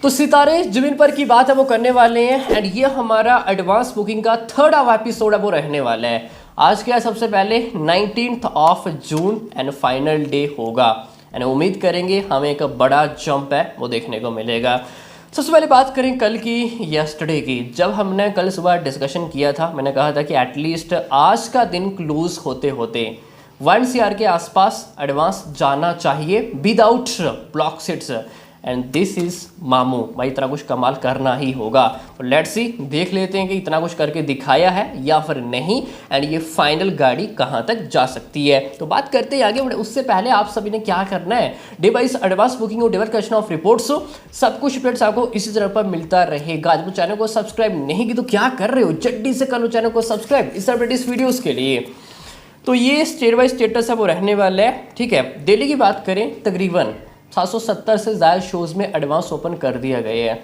तो सितारे जमीन पर की बात है वो करने वाले हैं एंड ये हमारा एडवांस बुकिंग का थर्ड एपिसोड है वो रहने वाला है। आज क्या है, सबसे पहले 19th of June and final day होगा एंड उम्मीद करेंगे हमें एक बड़ा जंप है वो देखने को मिलेगा। सबसे पहले बात करें कल की, यस्टरडे की। जब हमने कल सुबह डिस्कशन किया था, मैंने कहा था कि एटलीस्ट आज का दिन क्लोज होते होते 1 CR के आसपास एडवांस जाना चाहिए without block sits and this is मामू। भाई इतना कुछ कमाल करना ही होगा। तो लेट्स सी, देख लेते हैं कि इतना कुछ करके दिखाया है या फिर नहीं एंड ये फाइनल गाड़ी कहाँ तक जा सकती है। तो बात करते हैं आगे बढ़े, उससे पहले आप सभी ने क्या करना है, डे बाइस एडवांस बुकिंग और डिवर्केशन ऑफ रिपोर्ट्स सब कुछ अपडेट्स आपको इसी तरह पर मिलता रहेगा। जब चैनल को सब्सक्राइब नहीं की तो क्या कर रहे हो, जल्दी से कर लो चैनल को सब्सक्राइब इस अपडेट इस वीडियोज़ के लिए। तो ये स्टेट बाई स्टेटस है वो रहने वाला है। ठीक है, दिल्ली की बात करें, तकरीबन 770 से ज़्यादा शोज़ में एडवांस ओपन कर दिया गया है।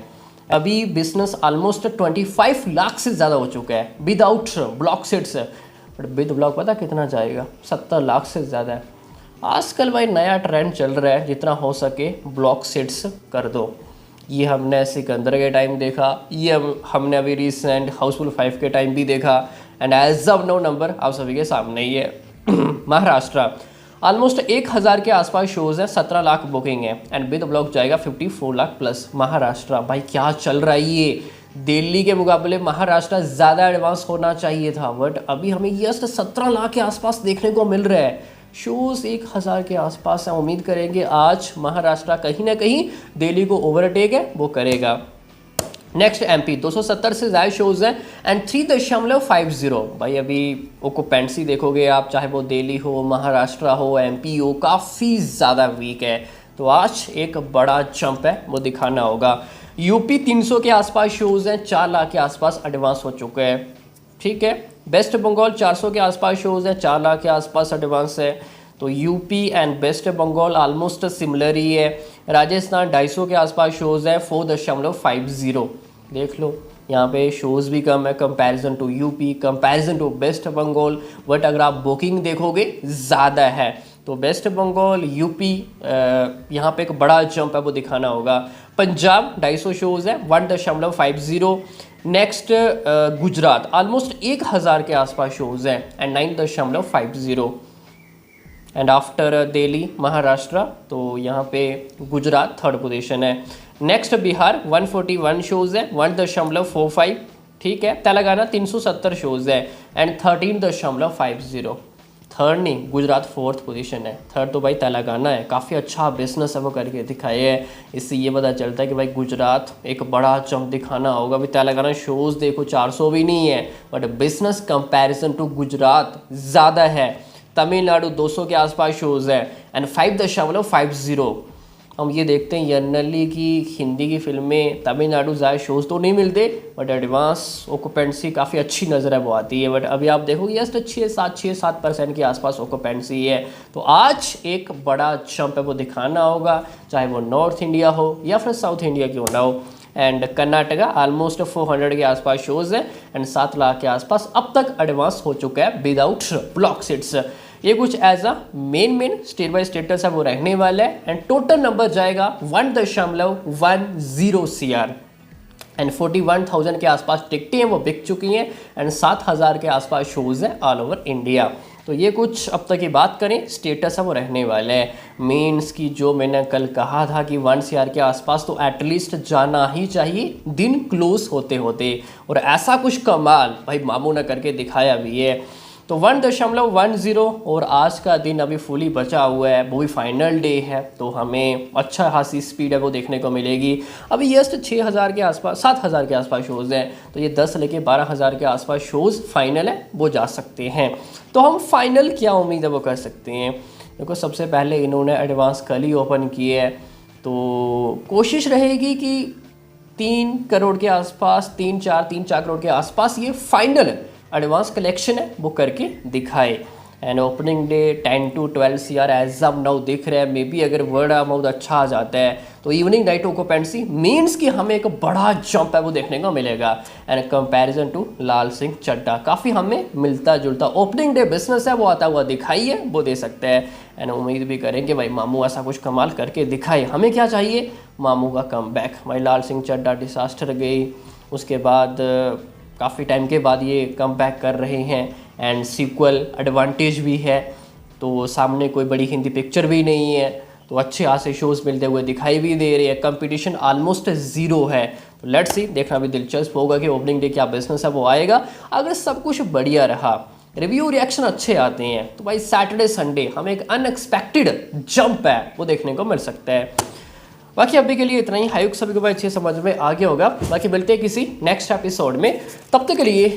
अभी बिजनेस ऑलमोस्ट 25 लाख से ज़्यादा हो चुका है without block sets. But with block पता कितना जाएगा, 70 लाख से ज़्यादा है। आजकल भाई नया ट्रेंड चल रहा है, जितना हो सके ब्लॉक सेट्स कर दो। ये हमने सिकंदर के टाइम देखा, ये हमने अभी रिसेंट हाउसफुल 5 के टाइम भी देखा and as of no number आप सभी के सामने ही है। महाराष्ट्र ऑलमोस्ट 1000 के आसपास शोज़ हैं, 17 लाख बुकिंग है एंड विद ब्लॉक जाएगा 54 लाख प्लस। महाराष्ट्र भाई क्या चल रहा है ये, दिल्ली के मुकाबले महाराष्ट्र ज़्यादा एडवांस होना चाहिए था बट अभी हमें जस्ट 17 लाख के आसपास देखने को मिल रहा है। शोज़ 1000 के आसपास है। उम्मीद करेंगे आज महाराष्ट्र कहीं ना कहीं दिल्ली को ओवरटेक है वो करेगा। नेक्स्ट एमपी 270 से ज़्यादा शोज़ हैं एंड 3.50। भाई अभी ओकुपेंसी देखोगे आप, चाहे वो दिल्ली हो, महाराष्ट्र हो, एमपी हो, काफ़ी ज़्यादा वीक है। तो आज एक बड़ा जंप है वो दिखाना होगा। यूपी 300 के आसपास शोज़ हैं, 4 लाख के आसपास एडवांस हो चुके हैं। ठीक है, वेस्ट बंगाल 400 के आसपास शोज़ हैं, 4 लाख के आसपास एडवांस है। तो UP and West Bengal almost similar ही है। राजस्थान 250 के आसपास शोज़ हैं, 4.50। देख लो यहाँ पे शोज़ भी कम है comparison to UP, comparison to West Bengal. But अगर आप बुकिंग देखोगे ज़्यादा है। तो वेस्ट बंगाल यूपी यहाँ पे एक बड़ा जंप है वो दिखाना होगा। पंजाब 250 शोज़ है, 1.50। नेक्स्ट गुजरात ऑलमोस्ट 1000 के आसपास शोज़ हैं and 9.50 and after Delhi Maharashtra. तो यहाँ पे गुजरात थर्ड पोजीशन है। नेक्स्ट बिहार 141 शोज़ है, 1.45। ठीक है, तेलंगाना 370 शोज़ है एंड 13.50। थर्ड नहीं, गुजरात फोर्थ पोजीशन है। थर्ड तो भाई तेलंगाना है, काफ़ी अच्छा बिजनेस है वो करके दिखाए है। इससे ये पता चलता है कि भाई गुजरात एक बड़ा जंप दिखाना होगा। अभी तेलंगाना शोज़ देखो 400 भी नहीं है but business comparison to Gujarat ज़्यादा है। तमिलनाडु 200 के आसपास शोज़ है एंड 5.50। हम ये देखते हैं जनरली कि हिंदी की फिल्में तमिलनाडु ज़्यादा शोज़ तो नहीं मिलते बट एडवांस ऑक्यूपेंसी काफ़ी अच्छी नज़र है वो आती है। बट अभी आप देखोगे जस्ट 6-7% के आसपास ऑक्यूपेंसी है। तो आज एक बड़ा जंप है वो दिखाना होगा, चाहे वो नॉर्थ इंडिया हो या फिर साउथ इंडिया क्यों ना हो। एंड कर्नाटका ऑलमोस्ट 400 के आसपास शोज़ है एंड 7 लाख के आसपास अब तक एडवांस हो चुका है विदाउट ब्लॉक सिट्स। ये कुछ as a main state by status है वो रहने वाला है एंड टोटल नंबर जाएगा 1.10 CR एंड 41,000 के आसपास टिकटें हैं वो बिक चुकी हैं एंड 7,000 के आसपास शोज़ हैं ऑल ओवर इंडिया। तो ये कुछ अब तक की बात करें स्टेटस है वो रहने वाला है। मेंस की जो मैंने कल कहा था कि 1 CR के आसपास तो एटलीस्ट जाना ही चाहिए दिन क्लोज होते होते, और ऐसा कुछ कमाल भाई मामू ने करके दिखाया भी है। तो 1.10 और आज का दिन अभी फुली बचा हुआ है, वो भी फाइनल डे है तो हमें अच्छा खासी स्पीड है वो देखने को मिलेगी। अभी जस्ट 6000 के आसपास 7000 के आसपास शोज़ हैं, तो ये 10 लेके 12,000 के आसपास शोज़ फाइनल है वो जा सकते हैं। तो हम फाइनल क्या उम्मीद है वो कर सकते हैं। देखो सबसे पहले इन्होंने एडवांस कल ही ओपन किए है तो कोशिश रहेगी कि 3 करोड़ के आसपास 3-4 करोड़ के आसपास ये फाइनल एडवांस कलेक्शन है वो करके दिखाए and opening day 10 to 12 CR as of now दिख रहा है। मे बी अगर वर्ड ऑफ माउथ अच्छा आ जाता है तो इवनिंग नाइट ऑक्यूपेंसी मीन्स कि हमें एक बड़ा जंप है वो देखने को मिलेगा। एंड कंपैरिजन टू लाल सिंह चड्ढा काफ़ी हमें मिलता जुलता ओपनिंग डे बिजनेस है वो आता हुआ दिखाई है, वो दे सकते हैं। एंड उम्मीद भी करेंगे भाई मामू ऐसा कुछ कमाल करके दिखाए। हमें क्या चाहिए, मामू का कम बैक। भाई लाल सिंह चड्ढा डिसास्टर गई, उसके बाद काफ़ी टाइम के बाद ये कम बैक कर रहे हैं एंड सीक्वल एडवांटेज भी है, तो सामने कोई बड़ी हिंदी पिक्चर भी नहीं है, तो अच्छे खासे शोज़ मिलते हुए दिखाई भी दे रहे हैं। कंपटीशन ऑलमोस्ट ज़ीरो है, तो लेट्स सी, देखना भी दिलचस्प होगा कि ओपनिंग डे क्या बिजनेस है वो आएगा। अगर सब कुछ बढ़िया रहा, रिव्यू रिएक्शन अच्छे आते हैं, तो भाई सैटरडे संडे हमें एक अनएक्सपेक्टेड जंप है वो देखने को मिल सकता है। बाकी अभी के लिए इतना ही। हाई सभी को भाई अच्छे समझ में आ गया होगा। बाकी मिलते हैं किसी नेक्स्ट एपिसोड में, तब तक के लिए